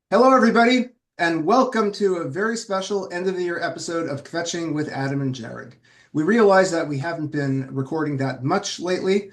Hello, everybody, and welcome to a very special end of the year episode of Kvetching with Adam and Jared. We realize that we haven't been recording that much lately.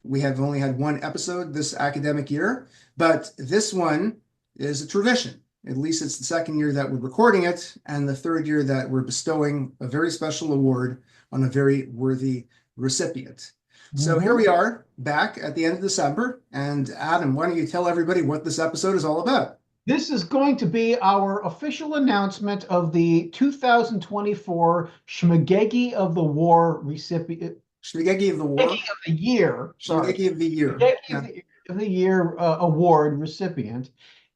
We have only had one episode this academic year, but this one is a tradition. At least it's the second year that we're recording it, and the third year that we're bestowing a very special award on a very worthy recipient. So here Mhm. we are back at the end of December, and Adam, why don't you tell everybody what this episode is all about? This is going to be our official announcement of the 2024 Schmegegge of the War recipient, Schmegegge of the War, Schmegegge of the Year, sorry, Schmegegge of the Year. Schmegegge Yeah, of the Year award recipient.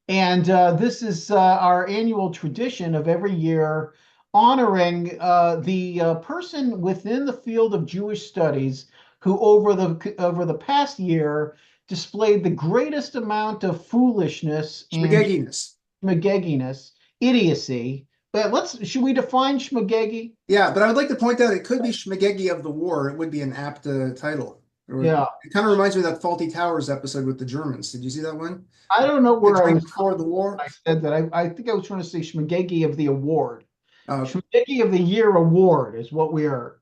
And this is our annual tradition of every year honoring the person within the field of Jewish studies who over the past year displayed the greatest amount of foolishness and Schmegegginess. schmegegginess, idiocy. But should we define schmegeggi? Yeah, but I would like to point out it could be Schmegegge of the War. It would be an apt title. Yeah. It kind of reminds me of that Faulty Towers episode with the Germans. Did you see that one? I don't know The where I drink was before coming the from war. when I said that. I think I was trying to say schmegeggi of the award. Uh, Schmegeggi of the Year award is what we are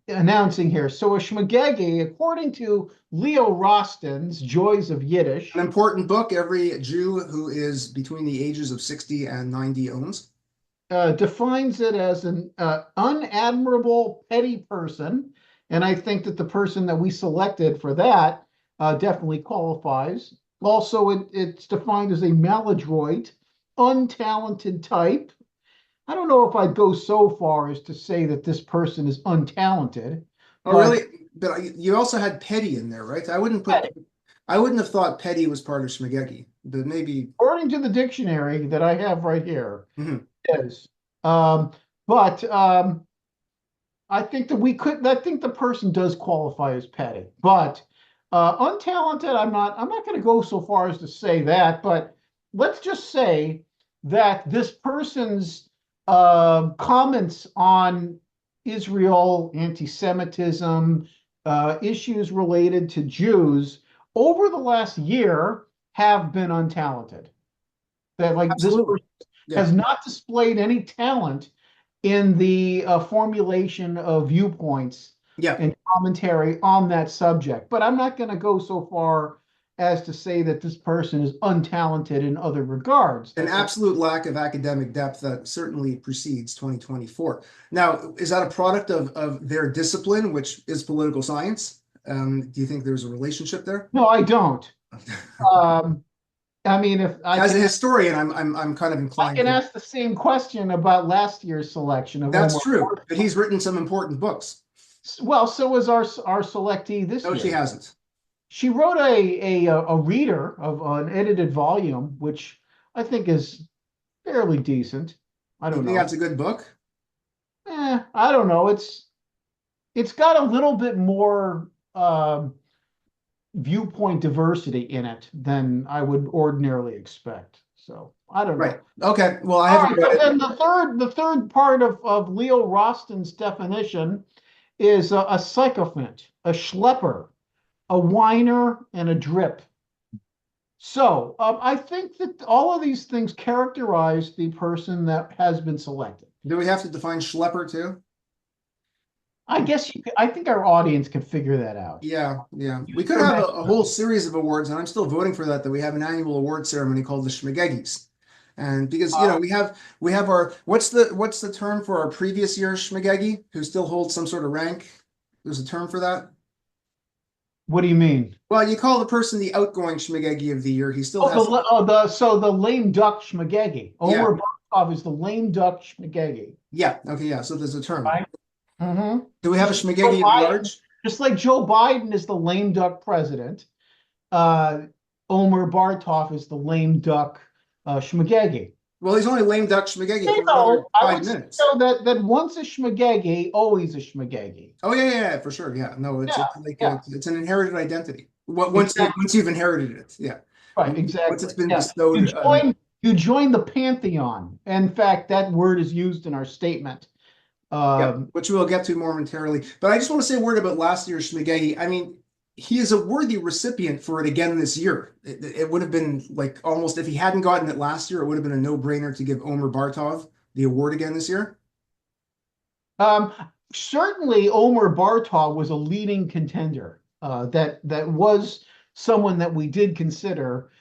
announcing here. So a Schmegegge, according to Leo Rosten's Joys of an Yiddish, important book every Jew who is between the ages of 60 and 90 owns. defines it as an unadmirable, petty person. And I think that the person that we selected for that definitely qualifies. Also, it's defined as a maladroit, untalented type. I don't know if I'd go so far as to say that this person is untalented, Oh, but really? But you also had Petty in there, right? I wouldn't have thought Petty was part of Schmegegge, but maybe. according to the dictionary that I have right here, Mhm. it is. Um, but I think the person does qualify as petty, but untalented, I'm not going to go so far as to say that, but let's just say that this person's comments on Israel, anti-Semitism, issues related to Jews over the last year have been untalented. That like this Absolutely. person Yeah. has not displayed any talent in the formulation of viewpoints Yeah. and commentary on that subject. But I'm not going to go so far as to say that this person is untalented in other regards. An That's absolute lack of academic depth that certainly precedes 2024. Now, is that a product of their discipline, which is political science? Do you think there's a relationship there? no, I don't. Um, I mean, if As a historian, I'm kind of I inclined can to. ask the same question about last year's selection of That's Omar. true, but he's written some important books. Well, so was our selectee this No, she year. hasn't. She wrote a reader of an edited volume, which I think is fairly decent. I You don't think know. that's a good book? I don't know. It's got a little bit more viewpoint diversity in it than I would ordinarily expect. So I don't Right. know. Okay. Well, I All haven't right. read So it. then the third part of Leo Rosten's definition is a sycophant, a schlepper, a whiner, and a drip. So I think that all of these things characterize the person that has been selected. Do we have to define schlepper too? I think our audience can figure that out. Yeah, yeah. We Use could their have a whole series of awards, and I'm still voting for that we have an annual award ceremony called the Schmegeggies. And because we have our what's the term for our previous year Schmegeggi who still holds some sort of rank? There's a term for that. What do you mean? Well, you call the person the outgoing Schmegeggi of the year. He still has The lame duck Schmegegge. yeah, Omer Barkov is the lame duck Schmegegge. yeah. Okay, yeah. So there's a term. Right? Mm-hmm. Do we have a Just like Joe Schmegeggi at Biden, large? just like Joe Biden is the lame duck president, uh, Omer Bartov is the lame duck Schmegegge. Well, he's only lame duck Schmegeggi You for another know, I five would say minutes. that once a Schmegegge, always a Schmegegge. Oh yeah, yeah, yeah, for sure. Yeah, no, it's Yeah, it's like yeah, it's an inherited identity. exactly. Once you've inherited it, yeah. Right, Once exactly. it's been Yeah. You bestowed. you join the pantheon. In fact, that word is used in our statement. Yeah, Um, which we'll get to momentarily. But I just want to say a word about last year's Schmegeggi. I mean, he is a worthy recipient for it again this year. It would have been like almost, if he hadn't gotten it last year, it would have been a no-brainer to give Omer Bartov the award again this year. Um, Certainly, Omer Bartol was a leading contender. That was someone that we did consider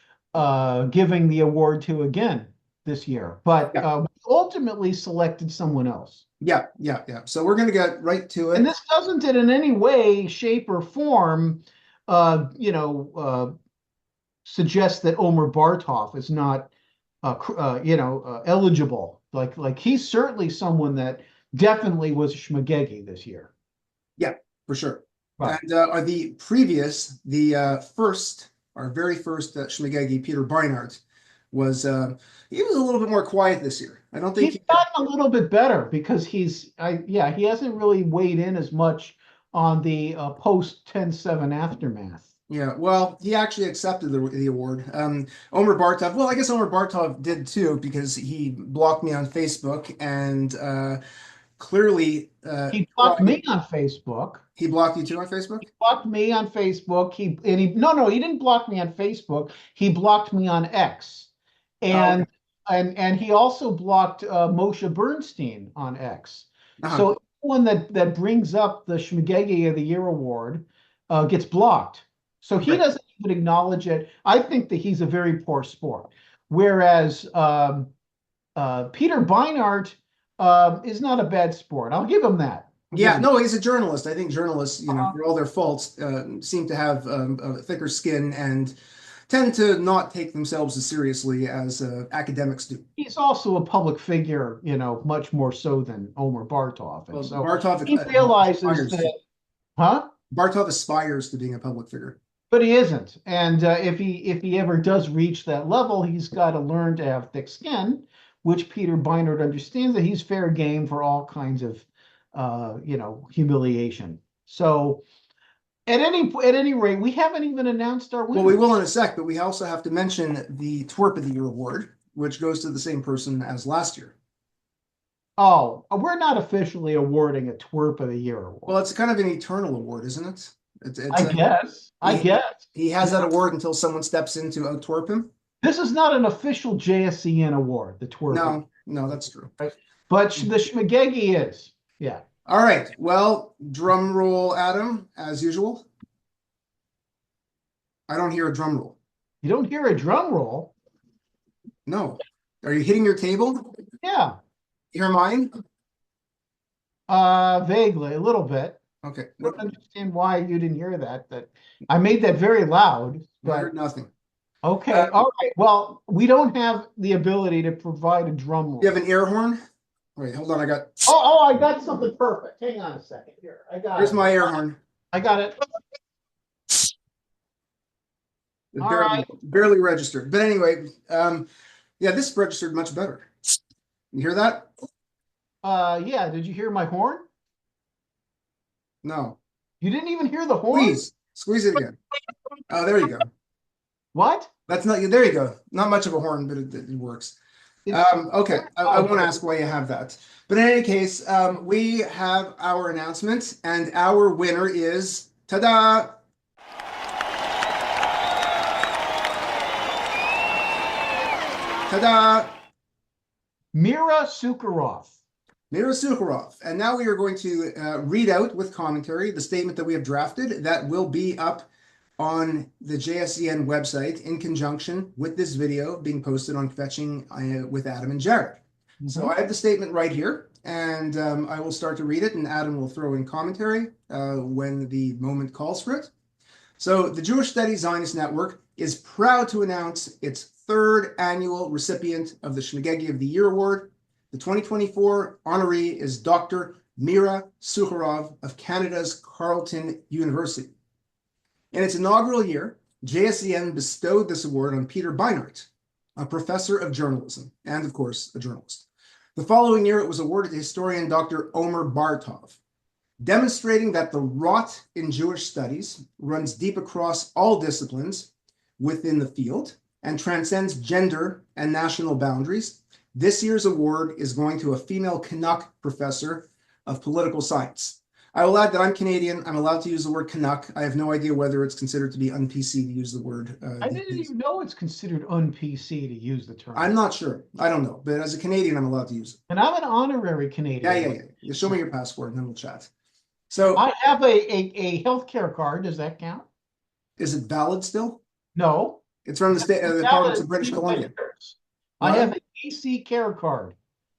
giving the award to again this year, but Yeah, we ultimately selected someone else. yeah, yeah, yeah. So we're gonna get right to And it. this doesn't in any way, shape, or form, suggest that Omer Bartov is not, eligible. Like he's certainly someone that definitely was a Schmegegge this year. Yeah, for sure. Right. And the first, our very first Schmegegge, Peter Beinart, was he was a little bit more quiet this year. I don't think He's he had, gotten a little bit better because he hasn't really weighed in as much on the post 10-7 aftermath. yeah, well, he actually accepted the award. Omer Bartov, well, I guess Omer Bartov did too because he blocked me on Facebook and clearly He blocked tried. me on Facebook. He blocked you too on Facebook? Blocked me on Facebook. He didn't block me on Facebook. He blocked me on X, Oh, okay. and he also blocked Moshe Bernstein on X. Uh-huh. So anyone that brings up the Schmegegge of the Year award gets blocked. So he Right. doesn't even acknowledge it. I think that he's a very poor sport. Whereas Peter Beinart is not a bad sport. I'll give him that. I'll give Yeah, him. no, he's a journalist. I think journalists, Uh, for all their faults, seem to have a thicker skin and tend to not take themselves as seriously as academics do. he's also a public figure, much more so than Omer Bartov. And Well, so he realizes aspires to, that, huh? Bartov aspires to being a public figure. But he isn't. And if he ever does reach that level, he's got to learn to have thick skin, which Peter Beinart understands that he's fair game for all kinds of, humiliation. So at any rate, we haven't even announced our Well, we winner. will in a sec, but we also have to mention the Twerp of the Year award, which goes to the same person as last year. Oh, we're not officially awarding a Twerp of the Year Well, award. it's kind of an eternal award, isn't it? It's I a guess. I he, guess. he has that award until someone steps in to out-twerp him. This is not an official JSCN award, the twerp, No, no, that's true. right? But the Schmegegge is. Yeah. All right. Well, drum roll, Adam, as usual. I don't hear a drum roll. You don't hear a drum roll. No. Are you hitting your table? Yeah. Hear mine? Vaguely, a little bit. Okay. I don't understand why you didn't hear that. That I made that very loud, I but heard nothing. okay. All right. Well, we don't have the ability to provide a drum You have roll. an air horn? Wait, hold on. I got something perfect. Hang on a second here. I got Here's it. my air horn. I got it. It All right. barely registered. But anyway, yeah, this registered much better. You hear that? Yeah. Did you hear my horn? No. You didn't even hear the horn? Squeeze it again. Oh, there you go. What? That's not, there you go. Not much of a horn, but it works. It's Okay, I won't ask why you have that. But in any case, we have our announcement, and our winner is, ta-da! Ta-da! Mira Sukharov. Mira Sukharov. And now we are going to read out with commentary the statement that we have drafted that will be up on the JSCN website in conjunction with this video being posted on Fetching with Adam and Jared. So I have the statement right here, and I will start to read it, and Adam will throw in commentary when the moment calls for it. So the Jewish Studies Zionist Network is proud to announce its third annual recipient of the Schmegegge of the Year Award. The 2024 honoree is Dr. Mira Sukharov of Canada's Carleton University. In its inaugural year, JSCN bestowed this award on Peter Beinart, a professor of journalism, and of course, a journalist. The following year, it was awarded to historian Dr. Omer Bartov, demonstrating that the rot in Jewish studies runs deep across all disciplines within the field and transcends gender and national boundaries. This year's award is going to a female Canuck professor of political science. I will add that I'm Canadian. I'm allowed to use the word Canuck. I have no idea whether it's considered to be un-PC to use the word I these didn't days. even know it's considered un-PC to use the term. I'm not sure. I don't know. But as a Canadian, I'm allowed to use it. And I'm an honorary Yeah, Canadian. yeah, Like, yeah. You show me your passport and then we'll chat. So I have a healthcare card. Does that count? is it valid still? No. It's from the It's state, the valid province at of British 25 Columbia. years. I have What? a BC Care card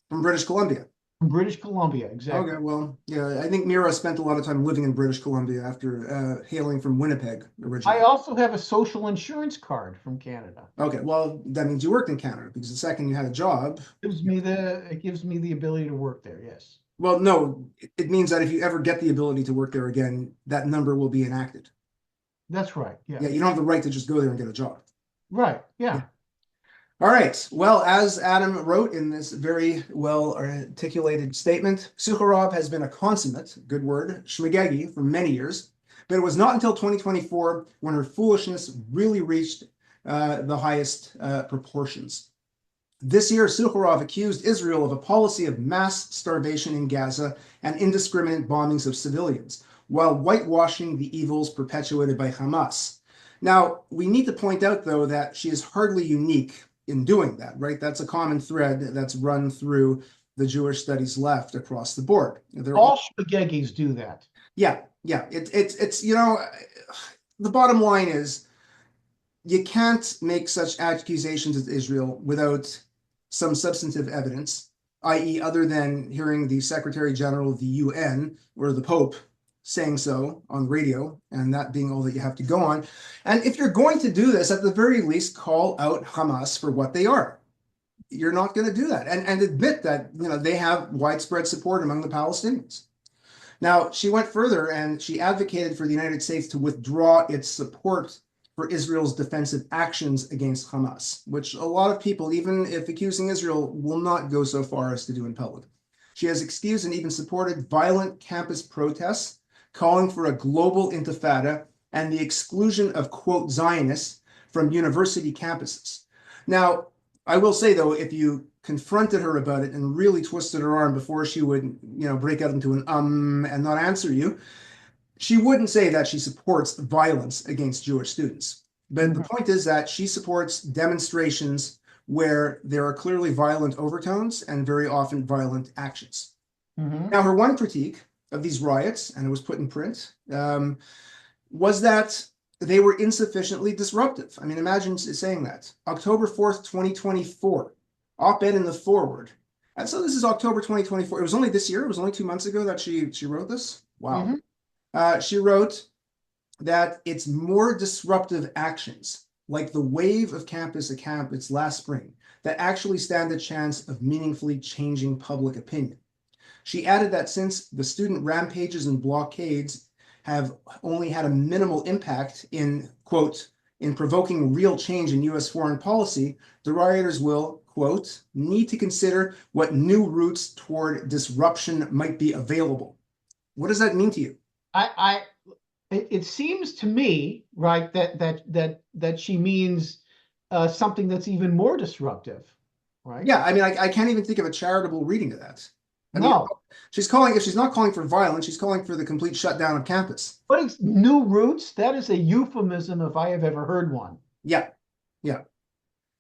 From British Columbia. from British Columbia. Okay, Exactly. well, yeah, I think Mira spent a lot of time living in British Columbia after hailing from Winnipeg I originally. also have a social insurance card from Canada. Okay, well, that means you worked in Canada because the second you had a job, It gives me the ability to work there. Yes. well, no, it means that if you ever get the ability to work there again, that number will be enacted. That's right. Yeah, Yeah. you don't have the right to just go there and get a job. Right. Yeah. Yeah. All right. Well, as Adam wrote in this very well articulated statement, Sukharov has been a consummate, good word, Schmegegge for many years, but it was not until 2024 when her foolishness really reached the highest proportions. This year, Sukharov accused Israel of a policy of mass starvation in Gaza and indiscriminate bombings of civilians, while whitewashing the evils perpetuated by Hamas. Now, we need to point out, though, that she is hardly unique in doing that, right? That's a common thread that's run through the Jewish studies left across the board. They're All all, spaghettis do that. yeah, yeah. It's the bottom line is you can't make such accusations of Israel without some substantive evidence, i.e., other than hearing the Secretary General of the UN or the Pope saying so on radio, and that being all that you have to go on. And if you're going to do this, at the very least, call out Hamas for what they are. You're not going to do that, and admit that they have widespread support among the Palestinians. Now, she went further and she advocated for the United States to withdraw its support for Israel's defensive actions against Hamas, which a lot of people, even if accusing Israel, will not go so far as to do in public. She has excused and even supported violent campus protests, calling for a global intifada and the exclusion of, quote, Zionists from university campuses. Now, I will say, though, if you confronted her about it and really twisted her arm before she would, break out into an and not answer you, she wouldn't say that she supports violence against Jewish students. But the Mhm. point is that she supports demonstrations where there are clearly violent overtones and very often violent actions. Mhm. Now, her one critique of these riots, and it was put in print, was that they were insufficiently disruptive. I mean, imagine saying that. October 4th, 2024, op-ed in the forward. And so this is October 2024. It was only this year. It was only 2 months ago that she wrote this. Wow. Mhm. She wrote that it's more disruptive actions, like the wave of campus acampists last spring, that actually stand a chance of meaningfully changing public opinion. She added that since the student rampages and blockades have only had a minimal impact in, quote, in provoking real change in US foreign policy, the rioters will, quote, need to consider what new routes toward disruption might be available. What does that mean to you? I it seems to me, right, that she means something that's even more disruptive, right? Yeah, I mean, I can't even think of a charitable reading of that. I mean, No, if she's not calling for violence, she's calling for the complete shutdown of campus. but it's new roots. That is a euphemism if I have ever heard one. Yeah, yeah.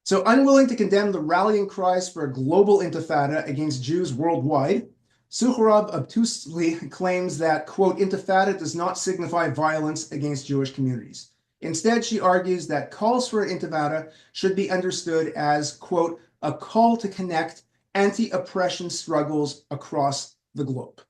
So unwilling to condemn the rallying cries for a global intifada against Jews worldwide, Sukharov obtusely claims that, quote, intifada does not signify violence against Jewish communities. Instead, she argues that calls for an intifada should be understood as, quote, a call to connect anti-oppression struggles across the globe.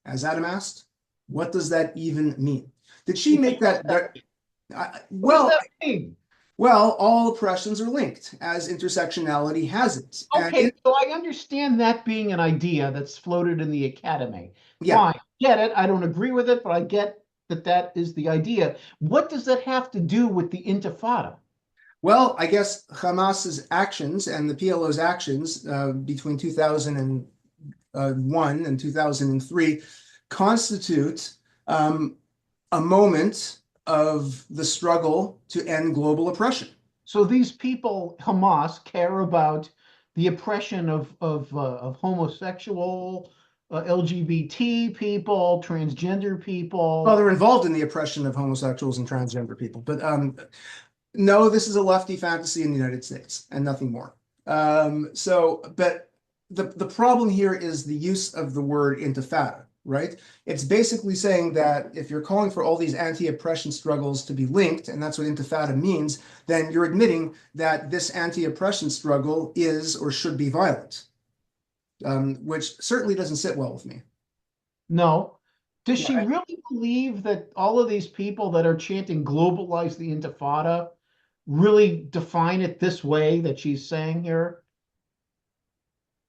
As Adam asked, what does that even mean? Did she Yeah, make what does that? that that mean? What does well, that mean? well, all oppressions are linked, as intersectionality has it. And Okay, so I understand that being an idea that's floated in the academy. yeah, Fine, get it. I don't agree with it, but I get that that is the idea. What does that have to do with the Intifada? well, I guess Hamas's actions and the PLO's actions between 2001 and 2003 constitute a moment of the struggle to end global oppression. So these people, Hamas, care about the oppression of homosexual LGBT people, transgender Well, people. they're involved in the oppression of homosexuals and transgender people, but no, this is a lefty fantasy in the United States and nothing more. But the problem here is the use of the word intifada, right? It's basically saying that if you're calling for all these anti-oppression struggles to be linked, and that's what intifada means, then you're admitting that this anti-oppression struggle is or should be violent, which certainly doesn't sit well with me. No. Does she Yeah, really believe that all of these people that are chanting globalize the Intifada really define it this way that she's saying here?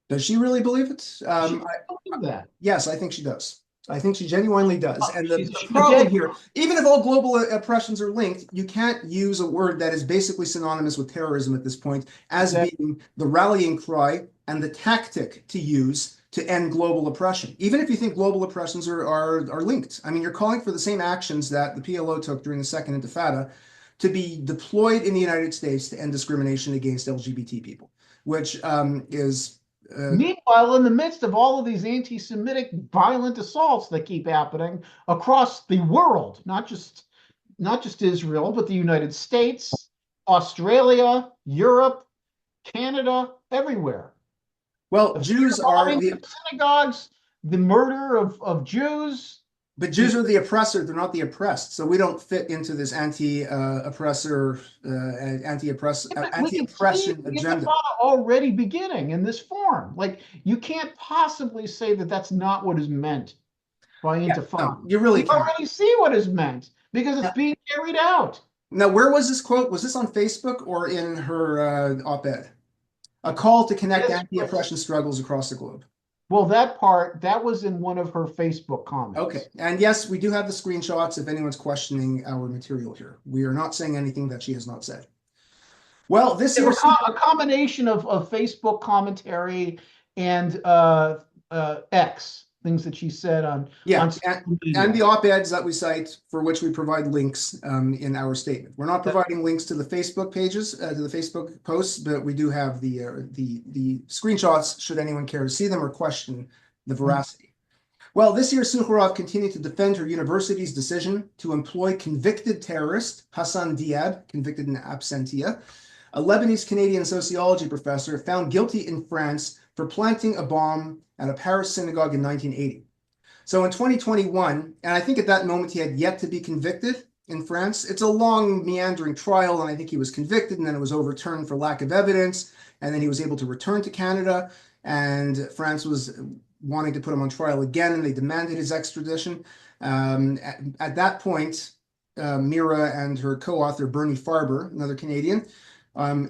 does she really believe it? Does she believe that? Yes, I think she does. I think she genuinely does. And She's a the problem Schmegegge. here, even if all global oppressions are linked, you can't use a word that is basically synonymous with terrorism at this point as Exactly. being the rallying cry and the tactic to use to end global oppression. Even if you think global oppressions are linked. I mean, you're calling for the same actions that the PLO took during the Second Intifada to be deployed in the United States to end discrimination against LGBT people, which is Meanwhile, in the midst of all of these anti-Semitic violent assaults that keep happening across the world, not just Israel, but the United States, Australia, Europe, Canada, everywhere. well, The Jews are firebombings the of synagogues, the murder of Jews, But Jews the are the oppressor, they're not the oppressed. So we don't fit into this anti-oppressor, we can see anti-oppression the agenda. Intifada already beginning in this form. Like you can't possibly say that that's not what is meant by Yeah, no, Intifada. you really We can't. already see what is meant because it's Now, being carried out. now, where was this quote? Was this on Facebook or in her op-ed? A call to connect This was, anti-oppression struggles across the globe. well, that part, that was in one of her Facebook Okay, comments. and yes, we do have the screenshots if anyone's questioning our material here. We are not saying anything that she has not said. Well, this They year, were a combination of Facebook commentary and X, things that she said yeah, on social and media. the op-eds that we cite for which we provide links in our statement. We're not That, providing links to the Facebook pages, to the Facebook posts, but we do have the screenshots should anyone care to see them or question the veracity. Well, this year, Sukharov continued to defend her university's decision to employ convicted terrorist Hassan Diab, convicted in absentia, a Lebanese Canadian sociology professor found guilty in France for planting a bomb at a Paris synagogue in 1980. So in 2021, and I think at that moment he had yet to be convicted in France. It's a long, meandering trial, and I think he was convicted, and then it was overturned for lack of evidence, and then he was able to return to Canada, and France was wanting to put him on trial again, and they demanded his extradition. At that point, Mira and her co-author Bernie Farber, another Canadian,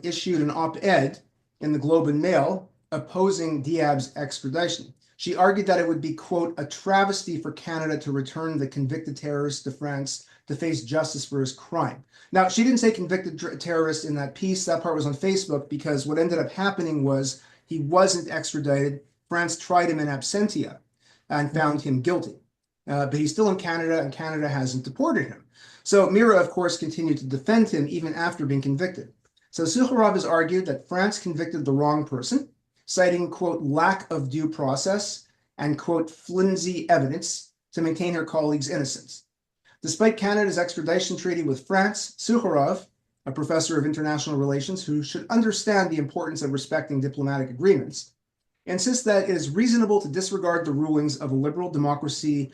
issued an op-ed in the Globe and Mail opposing Diab's extradition. She argued that it would be, quote, a travesty for Canada to return the convicted terrorist to France to face justice for his crime. Now, she didn't say convicted terrorist in that piece. That part was on Facebook because what ended up happening was he wasn't extradited. France tried him in absentia and found him guilty. But he's still in Canada, and Canada hasn't deported him. So Mira, of course, continued to defend him even after being convicted. So Sukharov has argued that France convicted the wrong person, citing, quote, lack of due process and, quote, flimsy evidence to maintain her colleague's innocence. Despite Canada's extradition treaty with France, Sukharov, a professor of international relations who should understand the importance of respecting diplomatic agreements, insists that it is reasonable to disregard the rulings of a liberal democracy,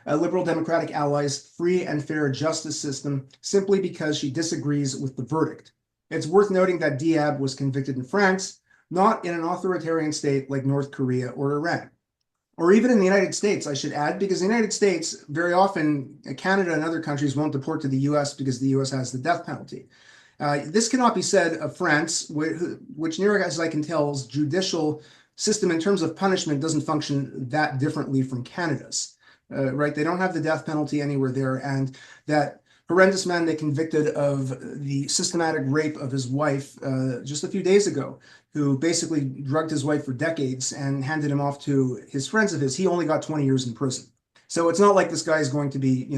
a liberal democratic ally's free and fair justice system simply because she disagrees with the verdict. It's worth noting that Diab was convicted in France, not in an authoritarian state like North Korea or Iran. Or even in the United States, I should add, because the United States, very often, Canada and other countries won't deport to the US because the US has the death penalty. This cannot be said of France, which near as I can tell's judicial system in terms of punishment doesn't function that differently from Canada's. Right? They don't have the death penalty anywhere there, and that horrendous man they convicted of the systematic rape of his wife just a few days ago, who basically drugged his wife for decades and handed him off to his friends of his. He only got 20 years in prison. So it's not like this guy is going to be,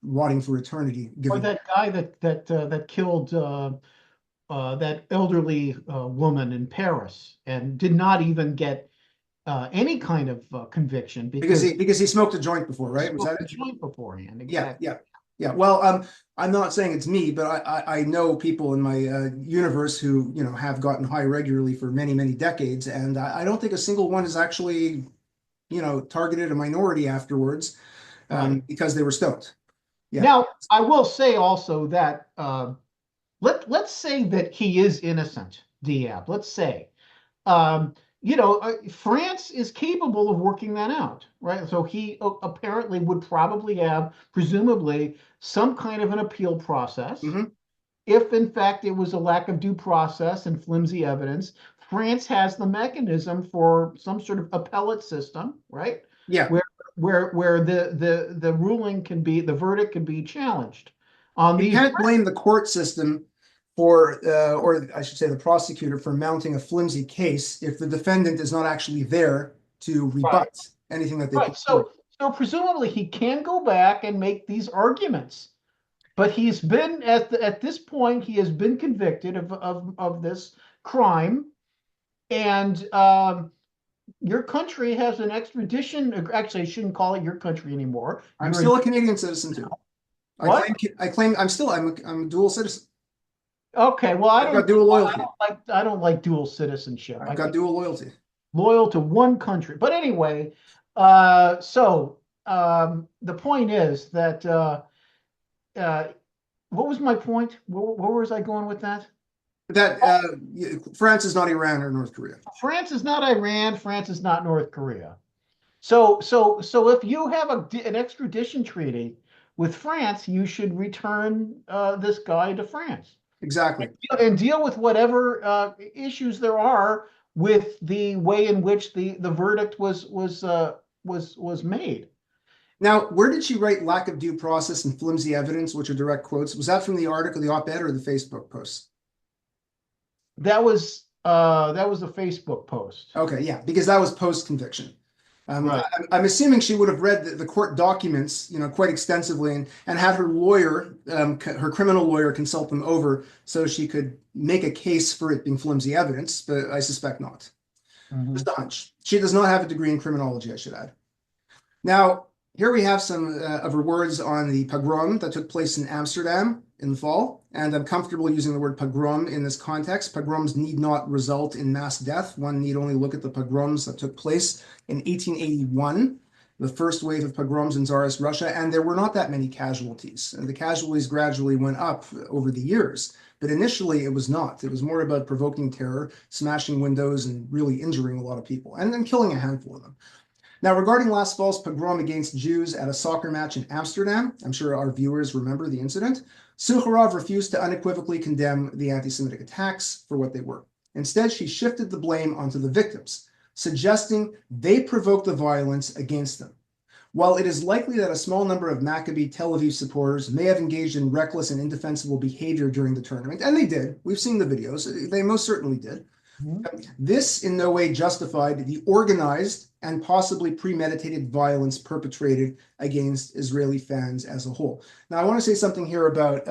rotting for eternity. Or Given that guy that killed that elderly woman in Paris and did not even get any kind of conviction Because because he smoked a joint before, he right? Was that smoked a it? joint beforehand. Yeah, Exactly. yeah, yeah. Well, I'm not saying it's me, but I know people in my universe who, have gotten high regularly for many, many decades, and I don't think a single one has actually, targeted a minority afterwards, Right. because they were stoned. Yeah. Now, I will say also that let's say that he is innocent, Diab. Let's say. Um, France is capable of working that out, right? So he apparently would probably have, presumably, some kind of an appeal process. Hmm. If in fact it was a lack of due process and flimsy evidence, France has the mechanism for some sort of appellate system, right? Yeah. Where the ruling can be, the verdict can be challenged on You these. can't blame the court system for, or I should say the prosecutor for mounting a flimsy case if the defendant is not actually there to Right. rebut anything that they Right. put forward. So presumably he can go back and make these arguments. But he's been at this point, he has been convicted of this crime, and your country has an extradition. Actually, I shouldn't call it your country anymore. I'm You're in still a Canadian citizen too. what? I'm a dual citizen. Okay, well, I've got dual loyalty. I don't like dual citizenship. I've I got think dual loyalty. loyal to one country. But anyway, the point is that uh, what was my point? Where was I going with that? That France is not Iran or North Korea. France is not Iran. France is not North Korea. So if you have an extradition treaty with France, you should return this guy to France Exactly. and deal with whatever issues there are with the way in which the verdict was made. Now, where did she write lack of due process and flimsy evidence, which are direct quotes? Was that from the article, the op-ed, or the Facebook post? That was a Facebook post. Okay, yeah, because that was post-conviction. Right. I'm assuming she would have read the court documents, quite extensively, and had her lawyer, her criminal lawyer, consult them over so she could make a case for it being flimsy evidence, but I suspect not. Just Mhm. a hunch. She does not have a degree in criminology, I should add. Now, here we have some of her words on the pogrom that took place in Amsterdam in the fall, and I'm comfortable using the word pogrom in this context. Pogroms need not result in mass death. One need only look at the pogroms that took place in 1881, the first wave of pogroms in Tsarist Russia, and there were not that many casualties. And the casualties gradually went up over the years, but initially it was not. It was more about provoking terror, smashing windows, and really injuring a lot of people, and then killing a handful of them. Now, regarding last fall's pogrom against Jews at a soccer match in Amsterdam, I'm sure our viewers remember the incident. Sukharov refused to unequivocally condemn the anti-Semitic attacks for what they were. Instead, she shifted the blame onto the victims, suggesting they provoked the violence against them. While it is likely that a small number of Maccabi Tel Aviv supporters may have engaged in reckless and indefensible behavior during the tournament, and they did, we've seen the videos, they most certainly did, Mhm. this in no way justified the organized and possibly premeditated violence perpetrated against Israeli fans as a whole. Now, I want to say something here about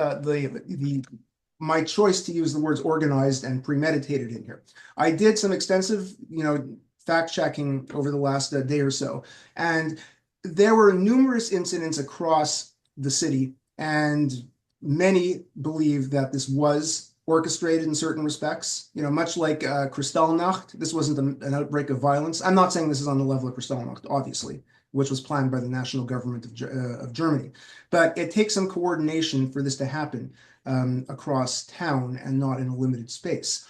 my choice to use the words organized and premeditated in here. I did some extensive, fact checking over the last day or so, and there were numerous incidents across the city, and many believe that this was orchestrated in certain respects. Much like Kristallnacht, this wasn't an outbreak of violence. I'm not saying this is on the level of Kristallnacht, obviously, which was planned by the national government of Germany. But it takes some coordination for this to happen across town and not in a limited space.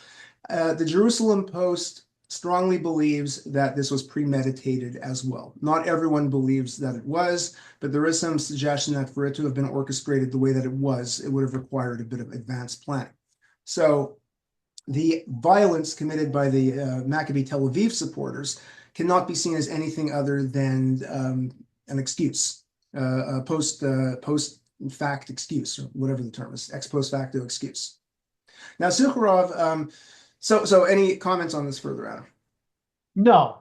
The Jerusalem Post strongly believes that this was premeditated as well. Not everyone believes that it was, but there is some suggestion that for it to have been orchestrated the way that it was, it would have required a bit of advanced planning. So the violence committed by the Maccabi Tel Aviv supporters cannot be seen as anything other than an excuse, a post fact excuse, or whatever the term is, ex post facto excuse. Now, Sukharov, so any comments on this further, Adam? No,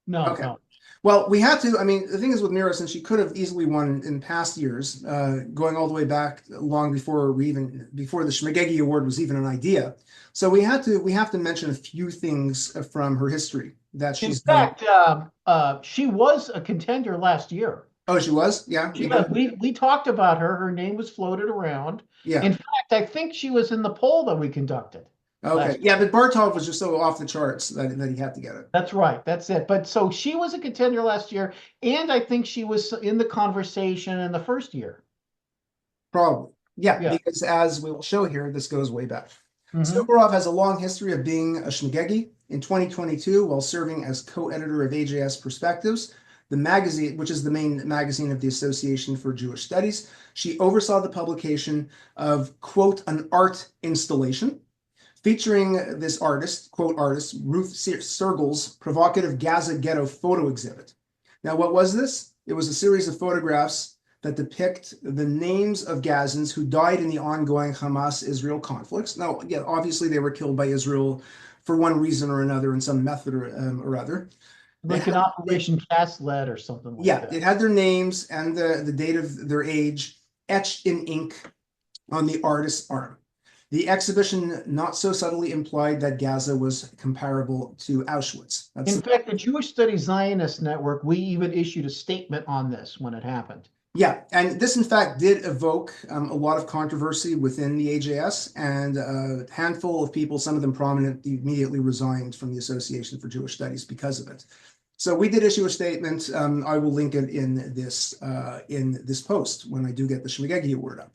no, Okay. no. Well, we had to. I mean, the thing is with Mira, since she could have easily won in past years, going all the way back long before before the Schmegegge Award was even an idea. So we have to mention a few things from her history that In she's done. fact, she was a contender last year. Oh, she was? Yeah, She we was. got, We talked about her. Her name was floated around. yeah. In fact, I think she was in the poll that we conducted Okay. last year. Yeah, but Bartov was just so off the charts that he had to get it. That's right. That's it. But so she was a contender last year, and I think she was in the conversation in the first year. Probably. Yeah, Yeah. because as we will show here, this goes way back. Hmm. Suvorov has a long history of being a Schmegegge. In 2022, while serving as co-editor of AJS Perspectives, the magazine, which is the main magazine of the Association for Jewish Studies, she oversaw the publication of, quote, an art installation featuring this artist, quote artist, Ruth Sergel's provocative Gaza ghetto photo exhibit. Now, what was this? It was a series of photographs that depict the names of Gazans who died in the ongoing Hamas-Israel conflicts. Now, yeah, obviously they were killed by Israel for one reason or another in some method or other. It Like an had, it, Operation Cast Lead or something like yeah, that. it had their names and the date of their age etched in ink on the artist's arm. The exhibition not so subtly implied that Gaza was comparable to Auschwitz. In fact, the Jewish Studies Zionist Network, we even issued a statement on this when it happened. Yeah, and this in fact did evoke a lot of controversy within the AJS, and a handful of people, some of them prominent, immediately resigned from the Association for Jewish Studies because of it. So we did issue a statement. I will link it in this post when I do get the Schmegegge Award up.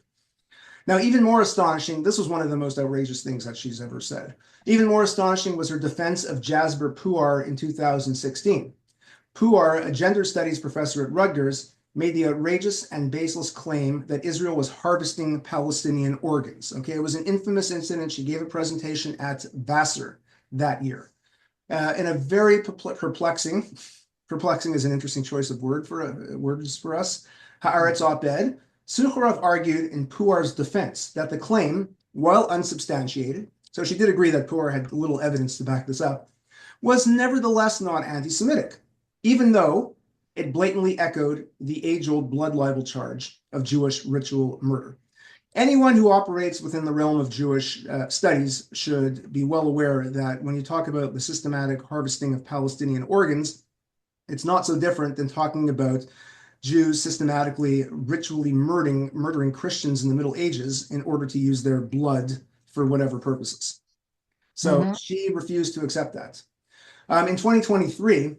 Now, even more astonishing, this was one of the most outrageous things that she's ever said. Even more astonishing was her defense of Jasper Puar in 2016. Puar, a gender studies professor at Rutgers, made the outrageous and baseless claim that Israel was harvesting Palestinian organs. Okay, it was an infamous incident. She gave a presentation at Vassar that year. In a very perplexing is an interesting choice of words for us, Haaretz op-ed, Sukharov argued in Puar's defense that the claim, while unsubstantiated, so she did agree that Puar had little evidence to back this up, was nevertheless not anti-Semitic, even though it blatantly echoed the age-old blood libel charge of Jewish ritual murder. Anyone who operates within the realm of Jewish studies should be well aware that when you talk about the systematic harvesting of Palestinian organs, it's not so different than talking about Jews systematically, ritually murdering Christians in the Middle Ages in order to use their blood for whatever purposes. So Hmm. she refused to accept that. In 2023,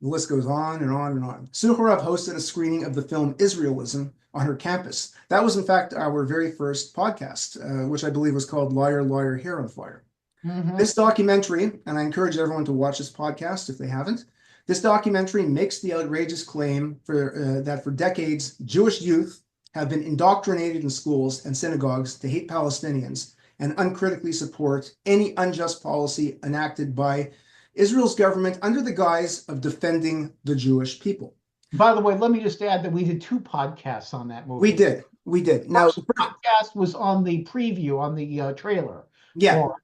the list goes on and on and on. Sukharov hosted a screening of the film Israelism on her campus. That was, in fact, our very first podcast, which I believe was called Liar, Liar, Hair on Fire. Hmm. This documentary, and I encourage everyone to watch this podcast if they haven't, this documentary makes the outrageous claim that for decades, Jewish youth have been indoctrinated in schools and synagogues to hate Palestinians and uncritically support any unjust policy enacted by Israel's government under the guise of defending the Jewish people. By the way, let me just add that we did two podcasts on that We movie. did. We did. Now, First podcast was on the preview, on the trailer yeah, for it.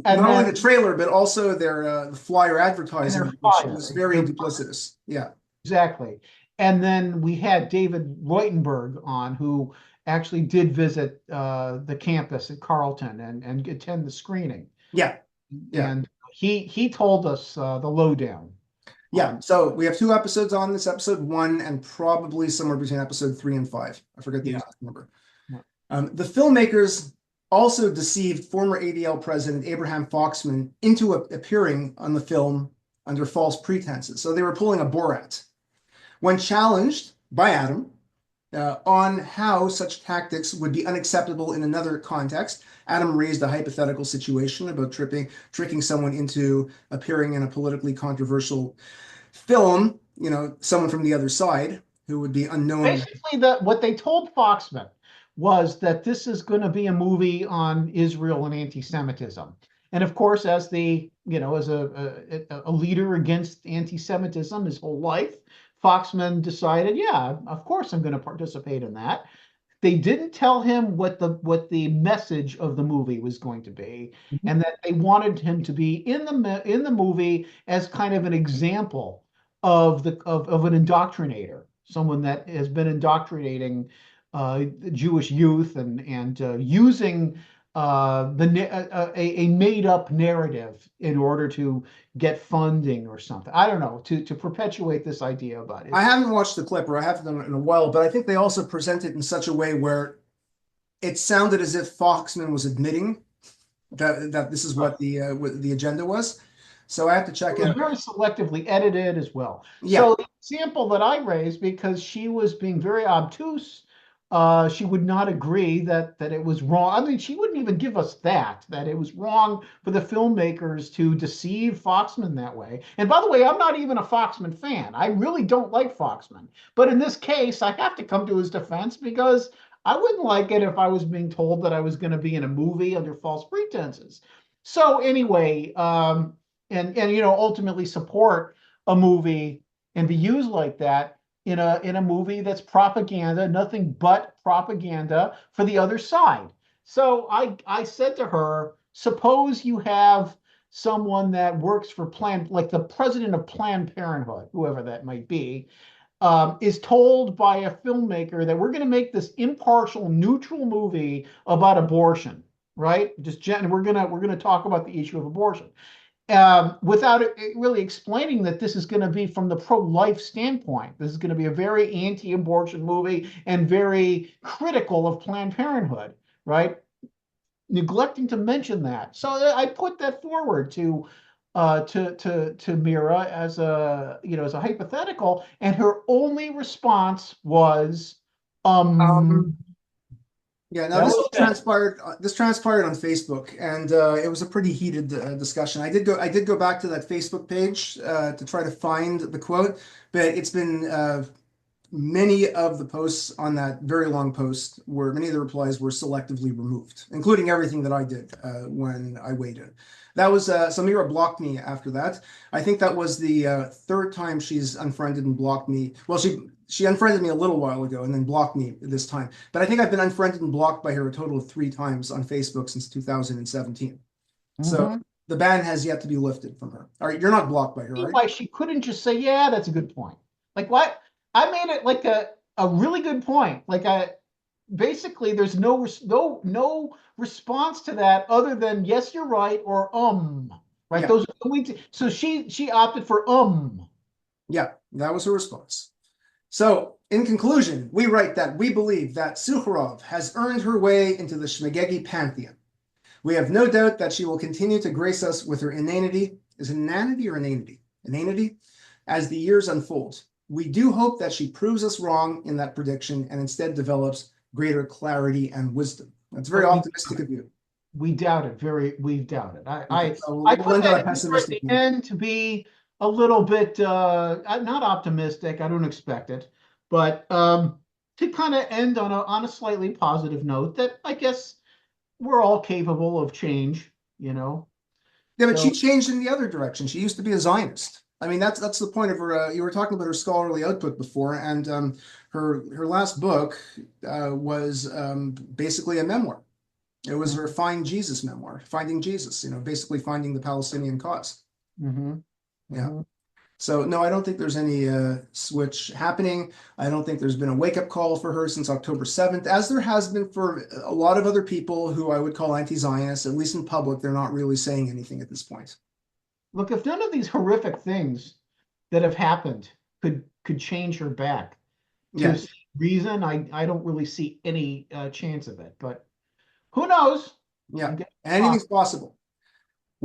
And not only the then trailer, but also their flyer and their advertising, which was fire. very duplicitous. Yeah. Exactly. And then we had David Reutenberg on, who actually did visit the campus at Carleton and attend the screening. Yeah. Yeah. And he told us the lowdown Yeah, on. so we have two episodes on this, episode one and probably somewhere between episode three and five. I forget the Yeah. exact number. The filmmakers also deceived former ADL president Abraham Foxman into appearing on the film under false pretenses. So they were pulling a Borat. When challenged by Adam on how such tactics would be unacceptable in another context, Adam raised a hypothetical situation about tricking someone into appearing in a politically controversial film, someone from the other side who would be unknown. Basically, that what they told Foxman was that this is going to be a movie on Israel and anti-Semitism. And of course, as as a leader against anti-Semitism his whole life, Foxman decided, yeah, of course I'm going to participate in that. They didn't tell him what the message of the movie was going to be, and that they wanted him to be in the movie as kind of an example of an indoctrinator, someone that has been indoctrinating Jewish youth and using a made up narrative in order to get funding or something. I don't know, to perpetuate this idea about I it. haven't watched the clip, or I haven't done it in a while, but I think they also present it in such a way where it sounded as if Foxman was admitting that this is what the agenda was. So I have to check It it was out. very selectively edited as well. Yeah, So the example that I raised, because she was being very obtuse, she would not agree that it was wrong. I mean, she wouldn't even give us that it was wrong for the filmmakers to deceive Foxman that way. And by the way, I'm not even a Foxman fan. I really don't like Foxman. But in this case, I have to come to his defense because I wouldn't like it if I was being told that I was going to be in a movie under false pretenses. So anyway, and ultimately support a movie and be used like that in a movie that's propaganda, nothing but propaganda for the other side. So I said to her, suppose you have someone that works for Planned, like the president of Planned Parenthood, whoever that might be, is told by a filmmaker that we're going to make this impartial, neutral movie about abortion, right? We're gonna talk about the issue of abortion without really explaining that this is going to be from the pro-life standpoint. This is going to be a very anti-abortion movie and very critical of Planned Parenthood, right? Neglecting to mention that. So I put that forward to Mira as a hypothetical, and her only response was, um, um, yeah. Now that this was all it. transpired. This transpired on Facebook, and it was a pretty heated discussion. I did go back to that Facebook page to try to find the quote, but it's been many of the posts on that very long post were many of the replies were selectively removed, including everything that I did when I weighed in. That was Samira blocked me after that. I think that was the third time she's unfriended and blocked me. Well, she unfriended me a little while ago and then blocked me this time. But I think I've been unfriended and blocked by her a total of 3 times on Facebook since 2017. So Mhm. the ban has yet to be lifted from her. All right, you're not blocked by her, right? Why she couldn't just say, "Yeah, that's a good point." Like what? I made it like a really good point. Like I basically there's no response to that other than yes, you're right or right. Yeah, Those are the so she opted for yeah, that was her response. So, in conclusion, we write that we believe that Sukharov has earned her way into the Schmegegge pantheon. We have no doubt that she will continue to grace us with her inanity. Is it inanity or inanity? Inanity? As the years unfold. We do hope that she proves us wrong in that prediction and instead develops greater clarity and wisdom. That's very but optimistic of you. we doubt it. We doubt it. Okay, so I we'll put end on that a in there at pessimistic the note. end to be a little bit not optimistic. I don't expect it, but to kind of end on a slightly positive note that I guess we're all capable of change. Yeah, but she So changed in the other direction. She used to be a Zionist. I mean, that's the point of her. You were talking about her scholarly output before, and her last book was basically a memoir. It was her Find Jesus memoir, Finding Jesus. Basically finding the Palestinian cause. hmm Yeah. hmm So no, I don't think there's any switch happening. I don't think there's been a wake-up call for her since October 7th, as there has been for a lot of other people who I would call anti-Zionists, at least in public. They're not really saying anything at this point. Look, if none of these horrific things that have happened could change her back to Yeah, reason, I don't really see any chance of it. But who knows? I yeah. guess it's Anything's possible. possible.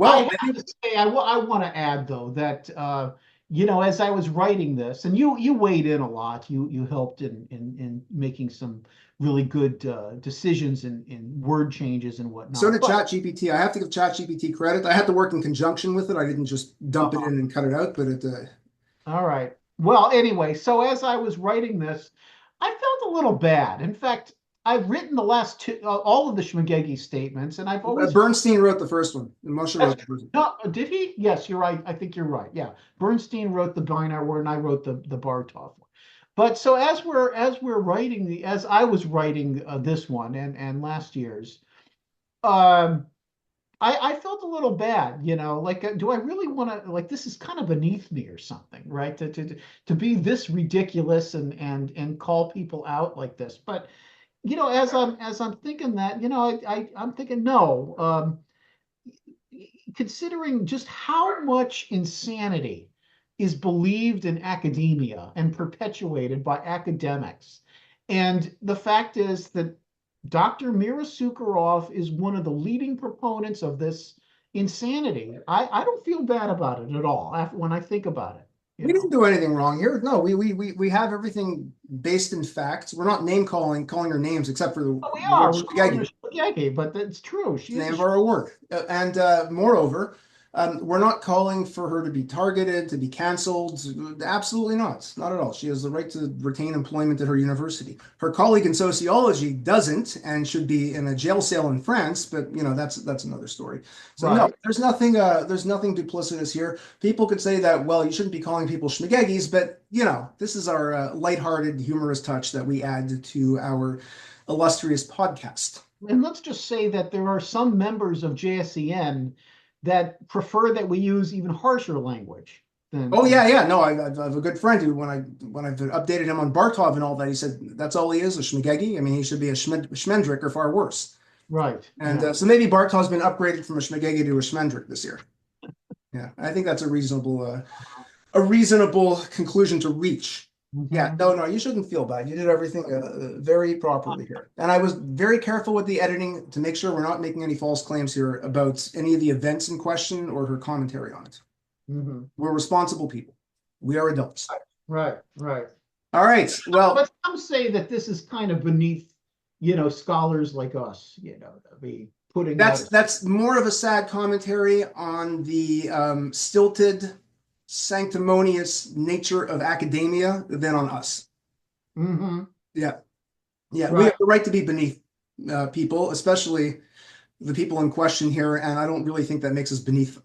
I Well, I have think to say, I want to add though that as I was writing this, and you weighed in a lot. You helped in making some really good decisions in word changes and so whatnot. did ChatGPT. I have to give ChatGPT credit. I had to work in conjunction with it. I didn't just dump it Uh, in and cut it out, but it all right. Well, anyway, so as I was writing this, I felt a little bad. In fact, I've written the last two, all of the Schmegegge statements, and I've always Bernstein wrote the first one, and Moshe That's wrote the first one. no, did he? Yes, you're right. I think you're right. Yeah, Bernstein wrote the Binar word, and I wrote the Bartov one. But so as we're writing as I was writing this one and last year's, um, I felt a little bad. Like do I really want to like this is kind of beneath me or something, right? To be this ridiculous and call people out like this, but as I'm thinking that, I'm thinking no. Considering just how much insanity is believed in academia and perpetuated by academics. And the fact is that Dr. Mira Sukharov is one of the leading proponents of this insanity. I don't feel bad about it at all when I think about it, you We didn't know. do anything wrong here. No, we have everything based in facts. We're not name calling her names except for But we the word are. We're calling her Schmegegge. Schmegegge, but that's true. It's She the is name a of our award. And moreover, we're not calling for her to be targeted, to be canceled. Absolutely not. Not at all. She has the right to retain employment at her university. Her colleague in sociology doesn't and should be in a jail cell in France, but that's another story. So no, right. there's nothing duplicitous here. People could say that, well, you shouldn't be calling people schmegeggies, but this is our lighthearted, humorous touch that we add to our illustrious podcast. And let's just say that there are some members of JSCN that prefer that we use even harsher language Oh than yeah, yeah. No, I have a good friend who, when I've updated him on Bartov and all that, he said that's all he is, a Schmegeggi. I mean, he should be a Schmendrick or far worse. right. And Yeah. so maybe Bartov's been upgraded from a Schmegeggi to a Schmendrick this year. Yeah, I think that's a reasonable conclusion to reach. Yeah, Hmm. no, no, you shouldn't feel bad. You did everything very properly here, and I was very careful with the editing to make sure we're not making any false claims here about any of the events in question or her commentary on it. Hmm. We're responsible people. We are adults. Right. Right. All right. Well, But some say that this is kind of beneath, scholars like us, to be putting out. that's more of a sad commentary on the stilted, sanctimonious nature of academia than on us. Hmm. Yeah, yeah. We Right. have the right to be beneath people, especially the people in question here, and I don't really think that makes us beneath them.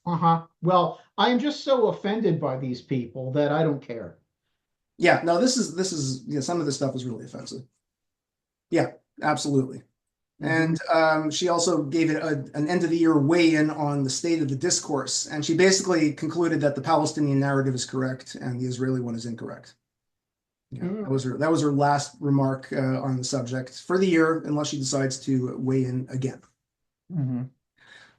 Uh-huh. Well, I'm just so offended by these people that I don't care. Yeah. No, this is some of this stuff is really offensive. Yeah, absolutely. Hmm. And she also gave it an end of the year weigh in on the state of the discourse. And she basically concluded that the Palestinian narrative is correct and the Israeli one is incorrect. Yeah, that was her last remark on the subject for the year, unless she decides to weigh in again. Hmm.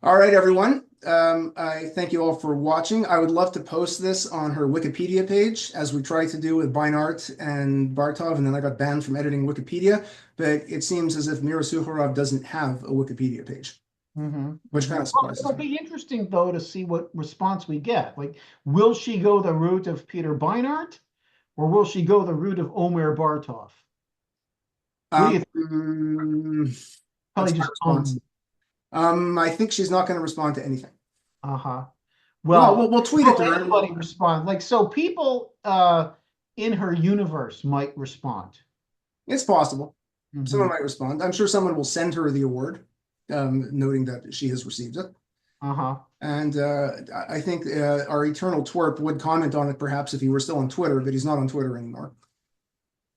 All right, everyone. I thank you all for watching. I would love to post this on her Wikipedia page, as we tried to do with Beinart and Bartov, and then I got banned from editing Wikipedia. But it seems as if Mira Sukharov doesn't have a Wikipedia page, Hmm. which Hmm. kind of Well, surprises it'll me. be interesting though to see what response we get. Like, will she go the route of Peter Beinart, or will she go the route of Omer Bartov? What do you think? That's Probably my just response. I think she's not going to respond to anything. uh-huh. Well, Well, we'll tweet it will to her. anybody respond? Like, so people in her universe might respond. It's possible. Someone Hmm. might respond. I'm sure someone will send her the award, noting that she has received it. Uh-huh. And I think our eternal twerp would comment on it perhaps if he were still on Twitter, but he's not on Twitter anymore.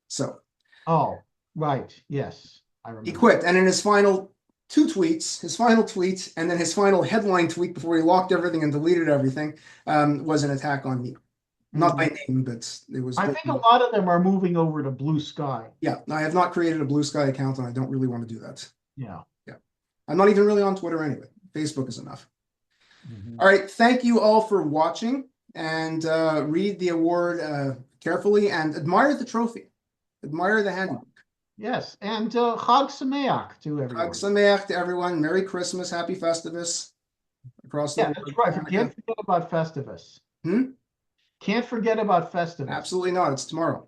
So Oh, right. Yes, I he remember. quit. And in his final two tweets, his final tweet, and then his final headline tweet before he locked everything and deleted everything, was an attack on me. Not by Hmm. name, but it was I think a blatantly. lot of them are moving over to Blue Sky. Yeah, I have not created a Blue Sky account and I don't really want to do that. Yeah. Yeah. I'm not even really on Twitter anyway. Facebook is enough. Hmm. All right. Thank you all for watching and read the award carefully and admire the trophy. Admire the handiwork. Yes, and Chag Sameach to Chag everyone. Sameach to everyone. Merry Christmas. Happy Festivus across the Yeah, that's board. right. We Hanukkah. can't forget about Festivus. Hmm? Can't forget about Festivus. Absolutely not. It's tomorrow.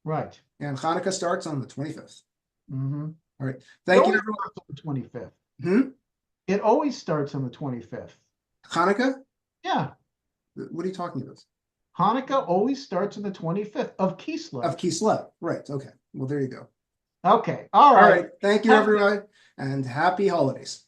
Right. And Hanukkah starts on the 25th. Hmm. All right. It Thank you, always everyone. starts on the 25th. Hmm? It always starts on the 25th. Hanukkah? Yeah. What are you talking about? Hanukkah always starts on the 25th of Of Kislev. Kislev. Right. Okay. Well, there you go. Okay. All All right. right. Thank you, Have a everyone, and happy holidays.